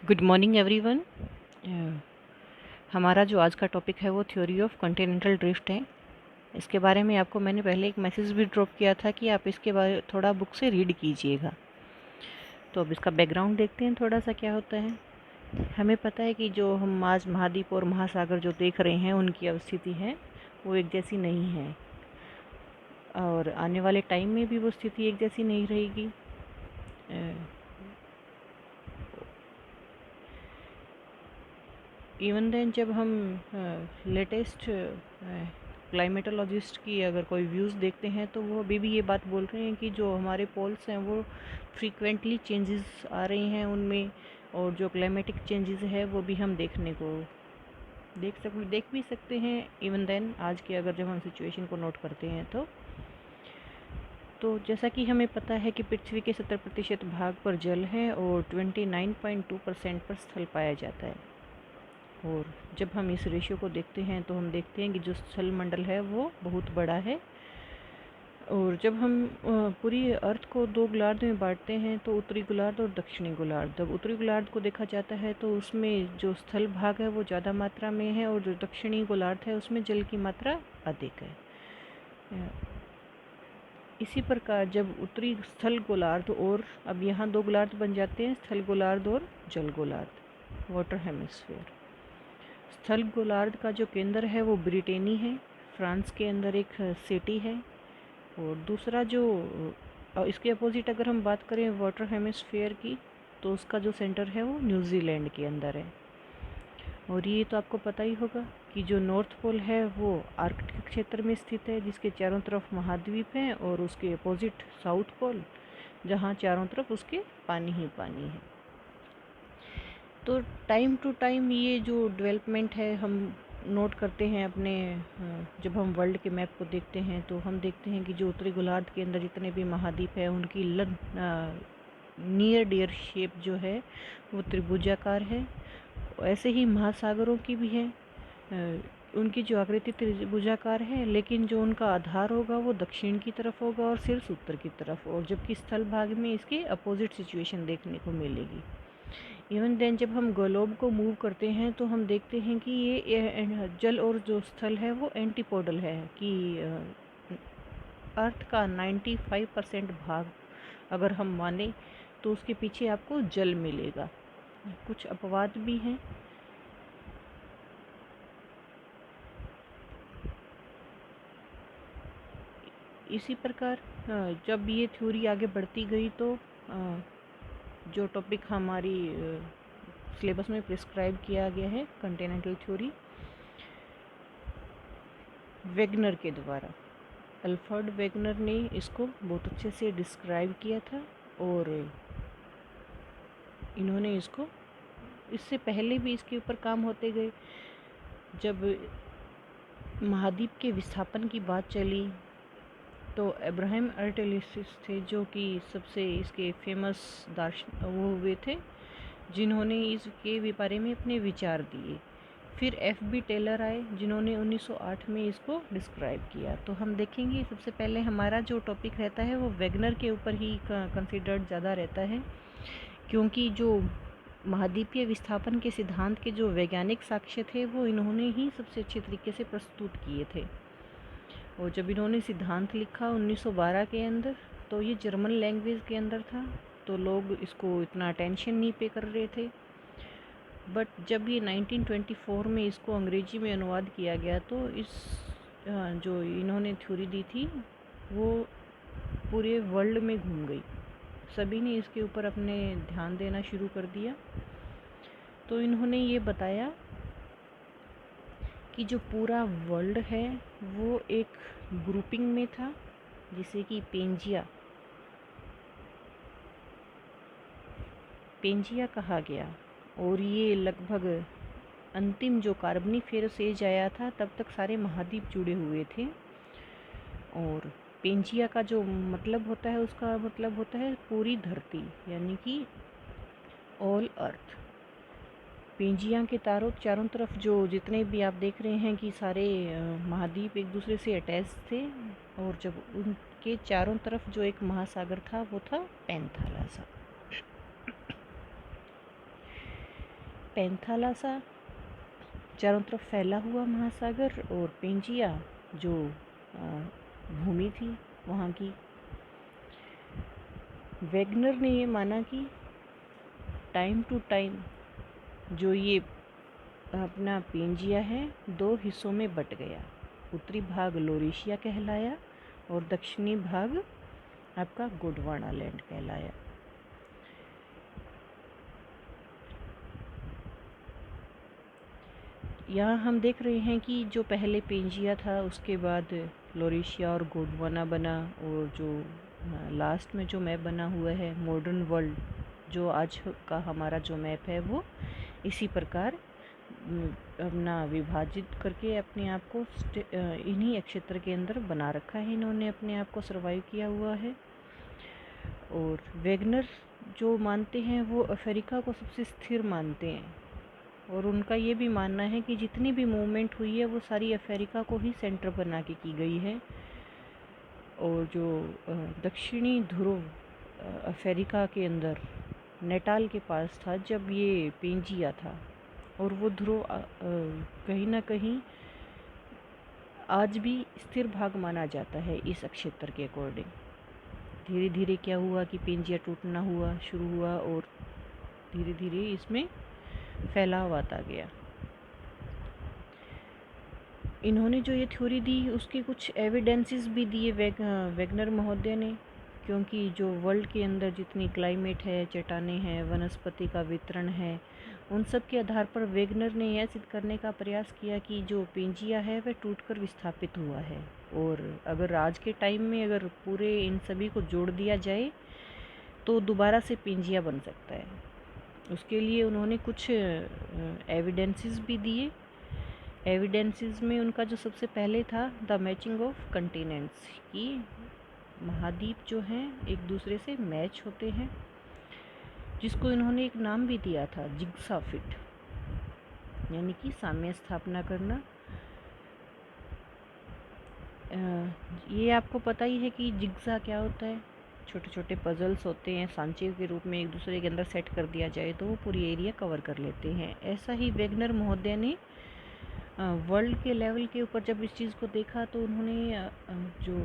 Good morning everyone. हमारा जो आज का टॉपिक है वो थ्योरी ऑफ कॉन्टिनेंटल ड्रिफ्ट है। इसके बारे में आपको मैंने पहले एक मैसेज भी ड्रॉप किया था कि आप इसके बारे थोड़ा बुक से रीड कीजिएगा। तो अब इसका बैकग्राउंड देखते हैं थोड़ा सा क्या होता है। हमें पता है कि जो हम आज महाद्वीप और महासागर जो देख रहे हैं उनकी अवस्थिति है वो एक जैसी नहीं है, और आने वाले टाइम में भी वो स्थिति एक जैसी नहीं रहेगी। इवन देन जब हम लेटेस्ट क्लाइमेटोलॉजिस्ट की अगर कोई व्यूज़ देखते हैं तो वो अभी भी ये बात बोल रहे हैं कि जो हमारे पोल्स हैं वो फ्रीक्वेंटली चेंजेस आ रही हैं उनमें, और जो क्लाइमेटिक चेंजेस है वो भी हम देख भी सकते हैं। इवन देन आज के अगर जब हम सिचुएशन को नोट करते हैं तो जैसा कि हमें पता है कि पृथ्वी के 70% भाग पर जल है और 29.2% पर स्थल पाया जाता है। और जब हम इस रेशियो को देखते हैं तो हम देखते हैं कि जो स्थल मंडल है वो बहुत बड़ा है। और जब हम पूरी अर्थ को दो गोलार्ध में बांटते हैं तो उत्तरी गोलार्ध और दक्षिणी गोलार्ध, जब उत्तरी गोलार्ध को देखा जाता है तो उसमें जो स्थल भाग है वो ज़्यादा मात्रा में है, और जो दक्षिणी गोलार्ध है उसमें जल की मात्रा अधिक है। इसी प्रकार जब उत्तरी स्थल गोलार्ध, और अब यहाँ दो गोलार्ध बन जाते हैं, स्थल गोलार्ध और जल गोलार्ध, वाटर हेमिस्फीयर। स्थल गोलार्ध का जो केंद्र है वो ब्रिटेनी है, फ्रांस के अंदर एक सिटी है। और दूसरा जो इसके अपोजिट अगर हम बात करें वाटर हेमिस्फीयर की, तो उसका जो सेंटर है वो न्यूजीलैंड के अंदर है। और ये तो आपको पता ही होगा कि जो नॉर्थ पोल है वो आर्कटिक क्षेत्र में स्थित है, जिसके चारों तरफ महाद्वीप हैं, और उसके अपोजिट साउथ पोल, जहाँ चारों तरफ उसके पानी ही पानी है। तो टाइम टू टाइम ये जो डेवलपमेंट है हम नोट करते हैं अपने, जब हम वर्ल्ड के मैप को देखते हैं तो हम देखते हैं कि जो उत्तरी गोलार्ध के अंदर जितने भी महाद्वीप है उनकी नियर डियर शेप जो है वो त्रिभुजाकार है। ऐसे ही महासागरों की भी है, उनकी जो आकृति त्रिभुजाकार है, लेकिन जो उनका आधार होगा वो दक्षिण की तरफ होगा और शीर्ष उत्तर की तरफ, और जबकि स्थल भाग में इसके अपोजिट सिचुएशन देखने को मिलेगी। इवन देन जब हम ग्लोब को मूव करते हैं तो हम देखते हैं कि ये जल और जो स्थल है वो एंटीपोडल है, कि अर्थ का 95% भाग अगर हम माने तो उसके पीछे आपको जल मिलेगा। कुछ अपवाद भी हैं। इसी प्रकार जब ये थ्योरी आगे बढ़ती गई तो जो टॉपिक हमारी सिलेबस में प्रिस्क्राइब किया गया है कॉन्टिनेंटल थ्योरी, वेगनर के द्वारा, अल्फ्रेड वेगनर ने इसको बहुत अच्छे से डिस्क्राइब किया था। और इन्होंने इसको, इससे पहले भी इसके ऊपर काम होते गए। जब महाद्वीप के विस्थापन की बात चली तो अब्राहम अर्टेलिस थे जो कि सबसे इसके फेमस वो हुए थे, जिन्होंने इसके बारे में अपने विचार दिए। फिर F.B. टेलर आए जिन्होंने 1908 में इसको डिस्क्राइब किया। तो हम देखेंगे सबसे पहले हमारा जो टॉपिक रहता है वो वेगनर के ऊपर ही कंसिडर्ड ज़्यादा रहता है, क्योंकि जो महाद्वीपीय विस्थापन के सिद्धांत के जो वैज्ञानिक साक्ष्य थे वो इन्होंने ही सबसे अच्छे तरीके से प्रस्तुत किए थे। और जब इन्होंने सिद्धांत लिखा 1912 के अंदर, तो ये जर्मन लैंग्वेज के अंदर था, तो लोग इसको इतना अटेंशन नहीं पे कर रहे थे। बट जब ये 1924 में इसको अंग्रेजी में अनुवाद किया गया तो इस जो इन्होंने थ्योरी दी थी वो पूरे वर्ल्ड में घूम गई, सभी ने इसके ऊपर अपने ध्यान देना शुरू कर दिया। तो इन्होंने ये बताया कि जो पूरा वर्ल्ड है वो एक ग्रुपिंग में था जिसे कि पेंजिया कहा गया। और ये लगभग अंतिम जो कार्बनीफेरस एज आया था तब तक सारे महाद्वीप जुड़े हुए थे। और पेंजिया का जो मतलब होता है, उसका मतलब होता है पूरी धरती, यानी कि ऑल अर्थ। पेंजिया के चारों तरफ जो जितने भी आप देख रहे हैं कि सारे महाद्वीप एक दूसरे से अटैच थे, और जब उनके चारों तरफ जो एक महासागर था वो था पैंथालासा। पैंथालासा चारों तरफ फैला हुआ महासागर, और पेंजिया जो भूमि थी वहाँ की। वेगनर ने ये माना कि टाइम टू टाइम जो ये अपना पेंजिया है 2 हिस्सों में बट गया। उत्तरी भाग लोरेशिया कहलाया और दक्षिणी भाग आपका गोंडवाना लैंड कहलाया। यहाँ हम देख रहे हैं कि जो पहले पेंजिया था उसके बाद लोरेशिया और गोंडवाना बना, और जो लास्ट में जो मैप बना हुआ है मॉडर्न वर्ल्ड जो आज का हमारा जो मैप है वो इसी प्रकार अपना विभाजित करके अपने आप को इन्हीं क्षेत्र के अंदर बना रखा है। इन्होंने अपने आप को सर्वाइव किया हुआ है। और वेगनर जो मानते हैं वो अफ्रीका को सबसे स्थिर मानते हैं, और उनका ये भी मानना है कि जितनी भी मूवमेंट हुई है वो सारी अफ्रीका को ही सेंटर बना के की गई है। और जो दक्षिणी ध्रुव अफ्रीका के अंदर नेटाल के पास था जब ये पेंजिया था, और वो ध्रुव कहीं ना कहीं आज भी स्थिर भाग माना जाता है इस क्षेत्र के अकॉर्डिंग। धीरे धीरे क्या हुआ कि पेंजिया टूटना शुरू हुआ, और धीरे धीरे इसमें फैलाव आता गया। इन्होंने जो ये थ्योरी दी उसके कुछ एविडेंसेस भी दिए वेगनर महोदय ने, क्योंकि जो वर्ल्ड के अंदर जितनी क्लाइमेट है, चट्टानें हैं, वनस्पति का वितरण है, उन सब के आधार पर वेगनर ने यह सिद्ध करने का प्रयास किया कि जो पेंजिया है वह टूटकर विस्थापित हुआ है, और अगर आज के टाइम में अगर पूरे इन सभी को जोड़ दिया जाए तो दोबारा से पेंजिया बन सकता है। उसके लिए उन्होंने कुछ एविडेंसेस भी दिए। एविडेंसेस में उनका जो सबसे पहले था द मैचिंग ऑफ कंटिनेंट्स, कि महाद्वीप जो हैं एक दूसरे से मैच होते हैं, जिसको इन्होंने एक नाम भी दिया था जिग्सा फिट, यानी कि साम्य स्थापना करना। ये आपको पता ही है कि जिग्सा क्या होता है। छोटे छोटे पजल्स होते हैं, सांचे के रूप में एक दूसरे के अंदर सेट कर दिया जाए तो वो पूरी एरिया कवर कर लेते हैं। ऐसा ही वेगनर महोदय ने वर्ल्ड के लेवल के ऊपर जब इस चीज़ को देखा तो उन्होंने जो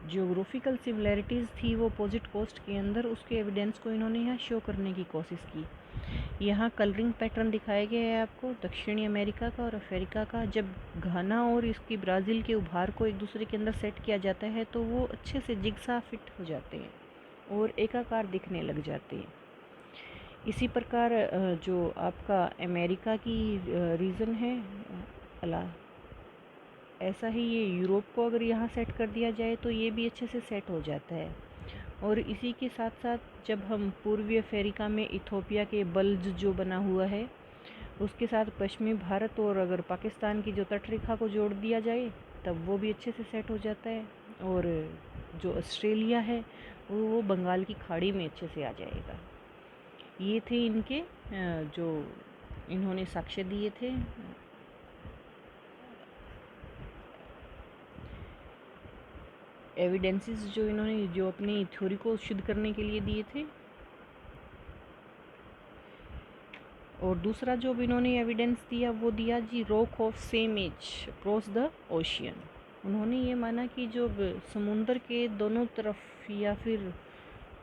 जियोग्राफिकल सिमिलैरिटीज़ थी वो अपोजिट कोस्ट के अंदर, उसके एविडेंस को इन्होंने यहाँ शो करने की कोशिश की। यहाँ कलरिंग पैटर्न दिखाया गया है आपको दक्षिणी अमेरिका का और अफ्रीका का। जब घाना और इसकी ब्राज़ील के उभार को एक दूसरे के अंदर सेट किया जाता है तो वो अच्छे से जिग्सा फिट हो जाते हैं और एकाकार दिखने लग जाते हैं। इसी प्रकार जो आपका अमेरिका की रीजन है ऐसा ही ये यूरोप को अगर यहाँ सेट कर दिया जाए तो ये भी अच्छे से सेट हो जाता है। और इसी के साथ साथ जब हम पूर्वी अफ्रीका में इथोपिया के बल्ज जो बना हुआ है उसके साथ पश्चिमी भारत और अगर पाकिस्तान की जो तटरेखा को जोड़ दिया जाए तब वो भी अच्छे से सेट हो जाता है। और जो ऑस्ट्रेलिया है वो बंगाल की खाड़ी में अच्छे से आ जाएगा। ये थे इनके जो इन्होंने साक्ष्य दिए थे। एविडेंसेस जो इन्होंने जो अपनी थ्योरी को सिद्ध करने के लिए दिए थे। और दूसरा जो इन्होंने एविडेंस दिया वो दिया जी rock of same age across the ocean. उन्होंने ये माना कि जो समुंदर के दोनों तरफ या फिर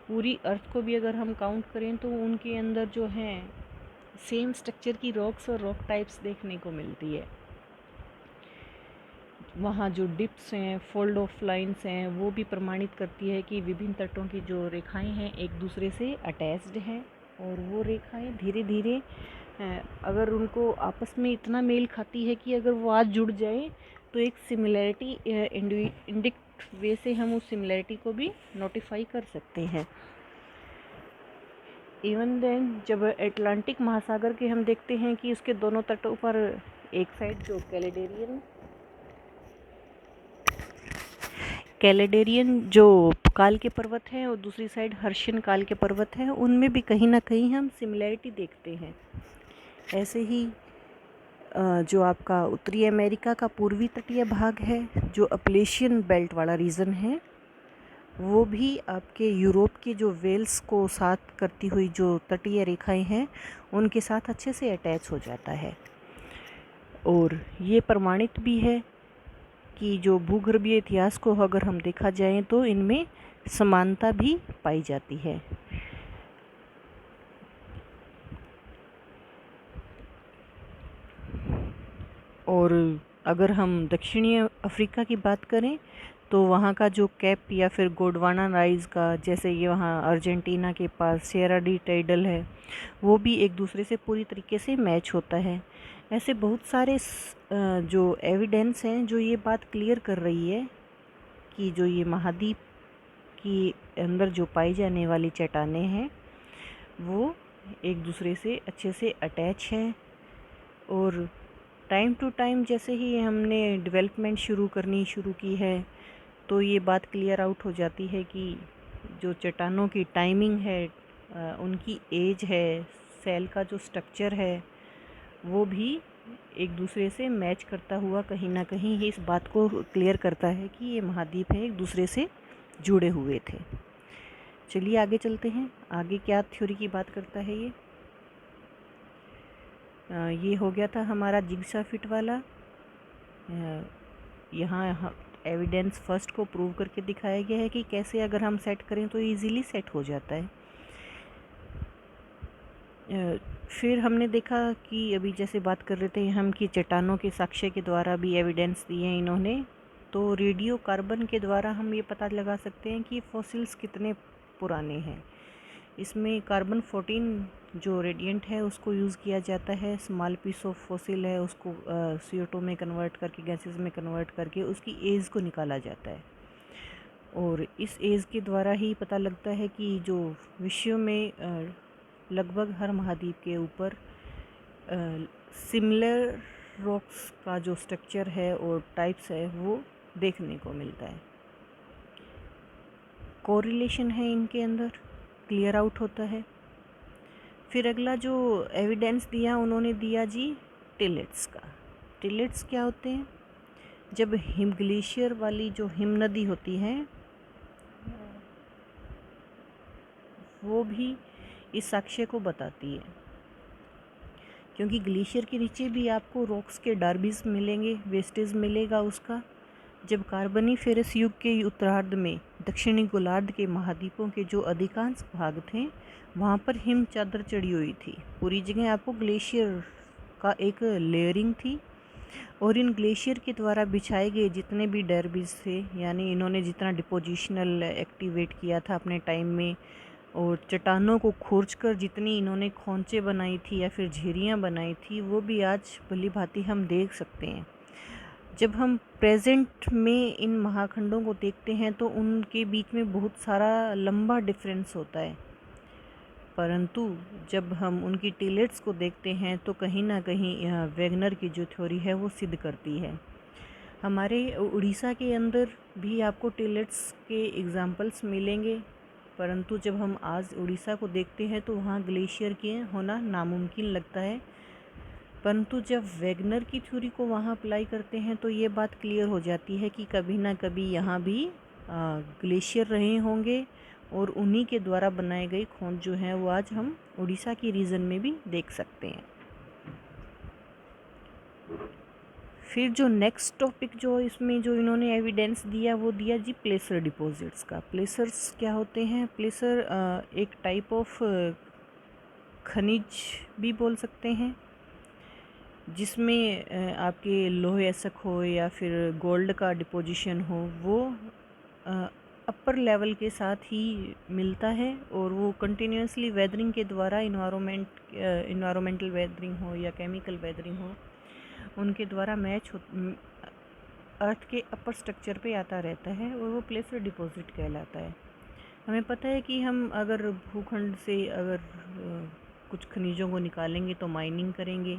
पूरी अर्थ को भी अगर हम काउंट करें तो उनके अंदर जो हैं सेम स्ट्रक्चर की रॉक्स और रॉक टाइप्स देखने को मिलती है। वहाँ जो डिप्स हैं, फोल्ड ऑफ लाइंस हैं, वो भी प्रमाणित करती है कि विभिन्न तटों की जो रेखाएं हैं एक दूसरे से अटैच्ड हैं। और वो रेखाएं धीरे धीरे अगर उनको आपस में इतना मेल खाती है कि अगर वो आज जुड़ जाए तो एक सिमिलैरिटी इंडिक्ट वे से हम उस सिमिलैरिटी को भी नोटिफाई कर सकते हैं। इवन देन जब अटलांटिक महासागर के हम देखते हैं कि उसके दोनों तटों पर एक साइड जो कैलेडेरियन जो काल के पर्वत हैं और दूसरी साइड हर्शियन काल के पर्वत हैं, उनमें भी कहीं ना कहीं हम सिमिलैरिटी देखते हैं। ऐसे ही जो आपका उत्तरी अमेरिका का पूर्वी तटीय भाग है जो अपलेशियन बेल्ट वाला रीजन है वो भी आपके यूरोप के जो वेल्स को साथ करती हुई जो तटीय रेखाएं हैं उनके साथ अच्छे से अटैच हो जाता है। और ये प्रमाणित भी है कि जो भूगर्भीय इतिहास को अगर हम देखा जाए तो इनमें समानता भी पाई जाती है। और अगर हम दक्षिणी अफ्रीका की बात करें तो वहाँ का जो कैप या फिर गोंडवाना राइज का, जैसे ये वहाँ अर्जेंटीना के पास सिएरा डी टाइडल है, वो भी एक दूसरे से पूरी तरीके से मैच होता है। ऐसे बहुत सारे जो एविडेंस हैं जो ये बात क्लियर कर रही है कि जो ये महाद्वीप के अंदर जो पाई जाने वाली चट्टानें हैं वो एक दूसरे से अच्छे से अटैच हैं। और टाइम टू टाइम जैसे ही हमने डेवलपमेंट शुरू की है तो ये बात क्लियर आउट हो जाती है कि जो चट्टानों की टाइमिंग है, उनकी एज है, सेल का जो स्ट्रक्चर है, वो भी एक दूसरे से मैच करता हुआ कहीं ना कहीं ही इस बात को क्लियर करता है कि ये महाद्वीप है एक दूसरे से जुड़े हुए थे। चलिए आगे चलते हैं। आगे क्या थ्योरी की बात करता है ये हो गया था हमारा जिग्सा फिट वाला। यहाँ एविडेंस फर्स्ट को प्रूव करके दिखाया गया है कि कैसे अगर हम सेट करें तो इजीली सेट हो जाता है। फिर हमने देखा कि अभी जैसे बात कर रहे थे हम कि चट्टानों के साक्ष्य के द्वारा भी एविडेंस दिए हैं इन्होंने, तो रेडियो कार्बन के द्वारा हम ये पता लगा सकते हैं कि फॉसिल्स कितने पुराने हैं। इसमें कार्बन 14 जो रेडिएंट है उसको यूज़ किया जाता है। स्मॉल पीस ऑफ फॉसिल है उसको CO2 में कन्वर्ट करके, गैसेस में कन्वर्ट करके उसकी एज को निकाला जाता है। और इस एज के द्वारा ही पता लगता है कि जो विश्व में लगभग हर महाद्वीप के ऊपर सिमिलर रॉक्स का जो स्ट्रक्चर है और टाइप्स है वो देखने को मिलता है। कोरिलेशन है इनके अंदर, क्लियर आउट होता है। फिर अगला जो एविडेंस दिया उन्होंने दिया जी टिलेट्स का। टिलेट्स क्या होते हैं? जब हिम ग्लेशियर वाली जो हिम नदी होती है वो भी इस साक्ष्य को बताती है, क्योंकि ग्लेशियर के नीचे भी आपको रॉक्स के डार्बिस मिलेंगे, वेस्टेज मिलेगा उसका। जब कार्बनीफेरस युग के उत्तरार्ध में दक्षिणी गोलार्ध के महाद्वीपों के जो अधिकांश भाग थे वहाँ पर हिम चादर चढ़ी हुई थी। पूरी जगह आपको ग्लेशियर का एक लेयरिंग थी। और इन ग्लेशियर के द्वारा बिछाए गए जितने भी डर्बिस थे, यानी इन्होंने जितना डिपोजिशनल एक्टिवेट किया था अपने टाइम में, और चट्टानों को खोजकर जितनी इन्होंने खोंचे बनाई थी या फिर झीरियाँ बनाई थी, वो भी आज भली भांति हम देख सकते हैं। जब हम प्रेजेंट में इन महाखंडों को देखते हैं तो उनके बीच में बहुत सारा लंबा डिफरेंस होता है, परंतु जब हम उनकी टिलेट्स को देखते हैं तो कहीं ना कहीं वैगनर की जो थ्योरी है वो सिद्ध करती है। हमारे उड़ीसा के अंदर भी आपको टिलेट्स के एग्जाम्पल्स मिलेंगे, परंतु जब हम आज उड़ीसा को देखते हैं तो वहाँ ग्लेशियर के होना नामुमकिन लगता है। परंतु जब वैगनर की थ्योरी को वहाँ अप्लाई करते हैं तो ये बात क्लियर हो जाती है कि कभी ना कभी यहाँ भी ग्लेशियर रहे होंगे और उन्हीं के द्वारा बनाए गए खोज जो हैं वो आज हम उड़ीसा के रीजन में भी देख सकते हैं। फिर जो नेक्स्ट टॉपिक जो इसमें जो इन्होंने एविडेंस दिया वो दिया जी प्लेसर डिपॉजिट्स का। प्लेसर्स क्या होते हैं? प्लेसर एक टाइप ऑफ खनिज भी बोल सकते हैं जिसमें आपके लोहे एसक हो या फिर गोल्ड का डिपोजिशन हो, वो अपर लेवल के साथ ही मिलता है और वो कंटिन्यूसली वेदरिंग के द्वारा इन्वायरमेंटल वेदरिंग हो या केमिकल वेदरिंग हो, उनके द्वारा मैच हो अर्थ के अपर स्ट्रक्चर पे आता रहता है और वो प्लेसर डिपॉजिट कहलाता है। हमें पता है कि हम अगर भूखंड से अगर कुछ खनिजों को निकालेंगे तो माइनिंग करेंगे,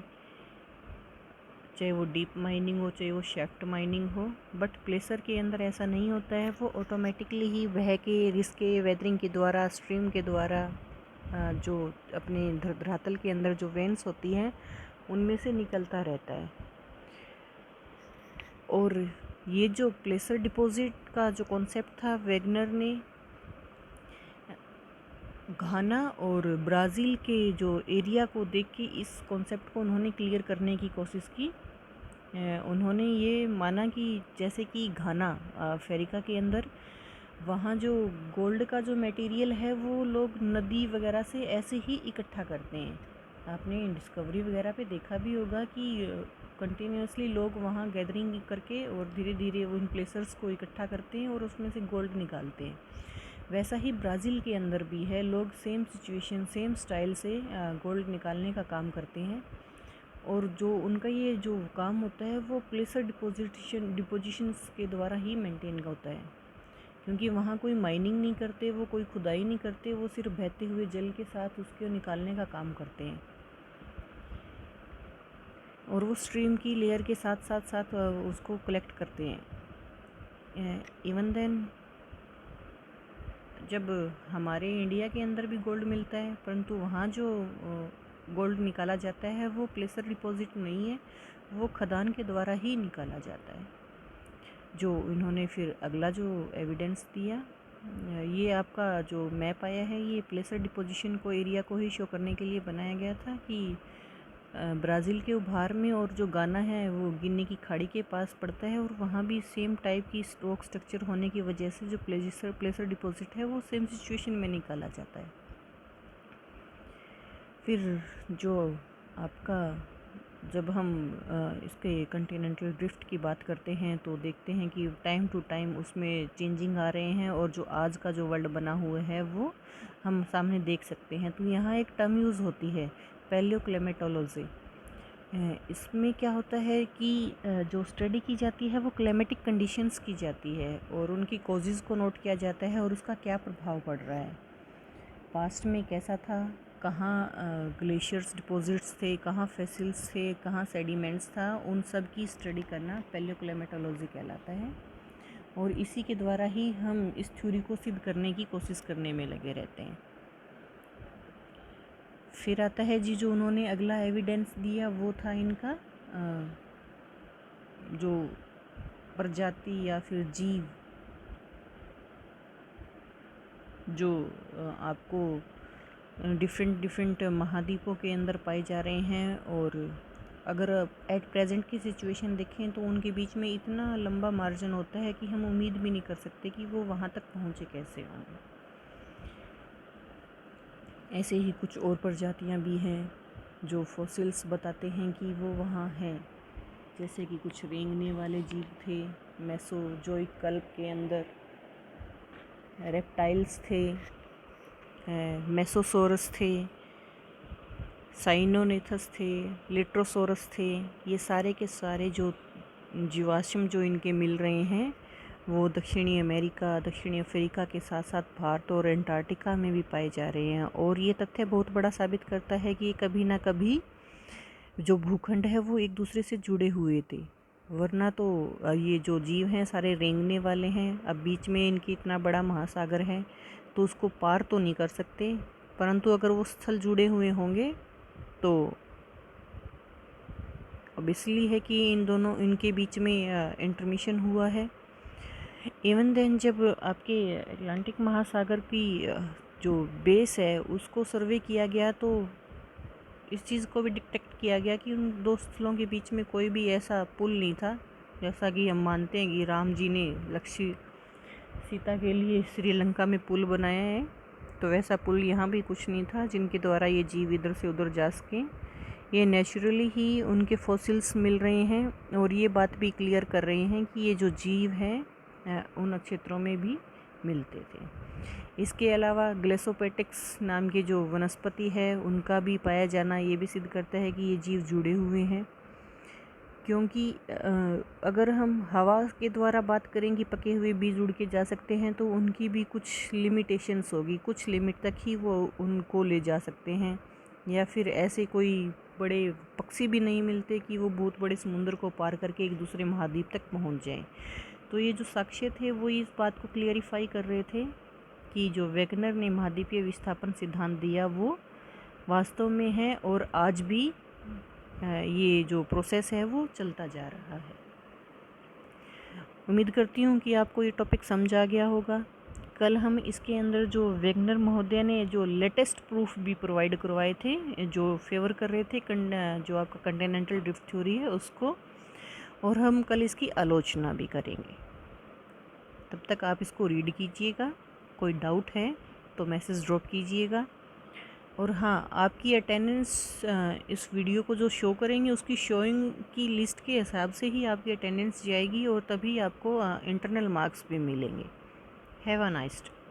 चाहे वो डीप माइनिंग हो चाहे वो शेफ्ट माइनिंग हो, बट प्लेसर के अंदर ऐसा नहीं होता है। वो ऑटोमेटिकली ही बह के रिस्क के वेदरिंग के द्वारा, स्ट्रीम के द्वारा जो अपने धरातल के अंदर जो वेन्स होती हैं उनमें से निकलता रहता है। और ये जो प्लेसर डिपॉजिट का जो कॉन्सेप्ट था, वेगनर ने घाना और ब्राज़ील के जो एरिया को देख के इस कॉन्सेप्ट को उन्होंने क्लियर करने की कोशिश की। उन्होंने ये माना कि जैसे कि घाना अफ्रीका के अंदर, वहाँ जो गोल्ड का जो मटेरियल है वो लोग नदी वगैरह से ऐसे ही इकट्ठा करते हैं। आपने डिस्कवरी वगैरह पे देखा भी होगा कि कंटिन्यूसली लोग वहाँ गैदरिंग करके और धीरे धीरे उन प्लेसर्स को इकट्ठा करते हैं और उसमें से गोल्ड निकालते हैं। वैसा ही ब्राज़ील के अंदर भी है, लोग सेम सिचुएशन सेम स्टाइल से गोल्ड निकालने का काम करते हैं। और जो उनका ये जो काम होता है वो प्लेसर डिपोजिशंस के द्वारा ही मेंटेन होता है, क्योंकि वहाँ कोई माइनिंग नहीं करते, वो कोई खुदाई नहीं करते, वो सिर्फ बहते हुए जल के साथ उसको निकालने का काम करते हैं। और वो स्ट्रीम की लेयर के साथ साथ साथ उसको कलेक्ट करते हैं। इवन देन जब हमारे इंडिया के अंदर भी गोल्ड मिलता है, परंतु वहाँ जो गोल्ड निकाला जाता है वो प्लेसर डिपॉजिट नहीं है, वो खदान के द्वारा ही निकाला जाता है। जो इन्होंने फिर अगला जो एविडेंस दिया, ये आपका जो मैप आया है ये प्लेसर डिपोजिशन को एरिया को ही शो करने के लिए बनाया गया था कि ब्राज़ील के उभार में और जो गाना है वो गिनी की खाड़ी के पास पड़ता है, और वहाँ भी सेम टाइप की स्ट्रोक स्ट्रक्चर होने की वजह से जो प्लेसर डिपॉजिट है वो सेम सिचुएशन में निकाला जाता है। फिर जो आपका जब हम इसके कॉन्टिनेंटल ड्रिफ्ट की बात करते हैं तो देखते हैं कि टाइम टू टाइम उसमें चेंजिंग आ रहे हैं, और जो आज का जो वर्ल्ड बना हुआ है वो हम सामने देख सकते हैं। तो यहाँ एक टर्म यूज़ होती है, पैलियोक्लाइमेटोलॉजी। इसमें क्या होता है कि जो स्टडी की जाती है वो क्लाइमेटिक कंडीशंस की जाती है और उनकी कॉजेज़ को नोट किया जाता है और उसका क्या प्रभाव पड़ रहा है, पास्ट में कैसा था, कहाँ ग्लेशियर्स डिपॉजिट्स थे, कहाँ फैसिल्स थे, कहाँ सेडिमेंट्स था, उन सब की स्टडी करना पैलियोक्लाइमेटोलॉजी कहलाता है। और इसी के द्वारा ही हम इस थ्योरी को सिद्ध करने की कोशिश करने में लगे रहते हैं। फिर आता है जी जो उन्होंने अगला एविडेंस दिया वो था इनका जो प्रजाति या फिर जीव जो आपको डिफरेंट महाद्वीपों के अंदर पाए जा रहे हैं, और अगर एट प्रेजेंट की सिचुएशन देखें तो उनके बीच में इतना लंबा मार्जिन होता है कि हम उम्मीद भी नहीं कर सकते कि वो वहाँ तक पहुँचे कैसे होंगे। ऐसे ही कुछ और प्रजातियाँ भी हैं जो फॉसिल्स बताते हैं कि वो वहाँ हैं, जैसे कि कुछ रेंगने वाले जीव थे मेसोजोइक कल्प के अंदर, रेप्टाइल्स थे, मेसोसोरस थे, साइनोनेथस थे, लिट्रोसोरस थे। ये सारे के सारे जो जीवाश्म जो इनके मिल रहे हैं वो दक्षिणी अमेरिका, दक्षिणी अफ्रीका के साथ साथ भारत और अंटार्कटिका में भी पाए जा रहे हैं। और ये तथ्य बहुत बड़ा साबित करता है कि कभी ना कभी जो भूखंड है वो एक दूसरे से जुड़े हुए थे, वरना तो ये जो जीव हैं सारे रेंगने वाले हैं। अब बीच में इनकी इतना बड़ा महासागर है तो उसको पार तो नहीं कर सकते, परंतु अगर वो स्थल जुड़े हुए होंगे तो अब इसलिए है कि इन दोनों इनके बीच में इंटरमिशन हुआ है। इवन देन जब आपके अटलांटिक महासागर की जो बेस है उसको सर्वे किया गया तो इस चीज़ को भी डिटेक्ट किया गया कि उन दो स्थलों के बीच में कोई भी ऐसा पुल नहीं था, जैसा कि हम मानते हैं कि राम जी ने लक्ष्य सीता के लिए श्रीलंका में पुल बनाया है, तो वैसा पुल यहाँ भी कुछ नहीं था जिनके द्वारा ये जीव इधर से उधर जा सकें। ये नेचुरली ही उनके फॉसिल्स मिल रहे हैं और ये बात भी क्लियर कर रहे हैं कि ये जो जीव हैं उन क्षेत्रों में भी मिलते थे। इसके अलावा ग्लेसोपेटिक्स नाम की जो वनस्पति है उनका भी पाया जाना ये भी सिद्ध करता है कि ये जीव जुड़े हुए हैं, क्योंकि अगर हम हवा के द्वारा बात करें कि पके हुए बीज उड़ के जा सकते हैं तो उनकी भी कुछ लिमिटेशंस होगी, कुछ लिमिट तक ही वो उनको ले जा सकते हैं, या फिर ऐसे कोई बड़े पक्षी भी नहीं मिलते कि वो बहुत बड़े समुद्र को पार करके एक दूसरे महाद्वीप तक पहुंच जाएं। तो ये जो साक्ष्य थे वो इस बात को क्लियरिफाई कर रहे थे कि जो वेगनर ने महाद्वीपीय विस्थापन सिद्धांत दिया वो वास्तव में है और आज भी ये जो प्रोसेस है वो चलता जा रहा है। उम्मीद करती हूँ कि आपको ये टॉपिक समझ आ गया होगा। कल हम इसके अंदर जो वेगनर महोदय ने जो लेटेस्ट प्रूफ भी प्रोवाइड करवाए थे, जो फेवर कर रहे थे जो आपका कंटिनेंटल ड्रिफ्ट थ्योरी है उसको, और हम कल इसकी आलोचना भी करेंगे। तब तक आप इसको रीड कीजिएगा, कोई डाउट है तो मैसेज ड्रॉप कीजिएगा। और हाँ, आपकी अटेंडेंस इस वीडियो को जो शो करेंगे उसकी शोइंग की लिस्ट के हिसाब से ही आपकी अटेंडेंस जाएगी और तभी आपको इंटरनल मार्क्स भी मिलेंगे। Have a nice day.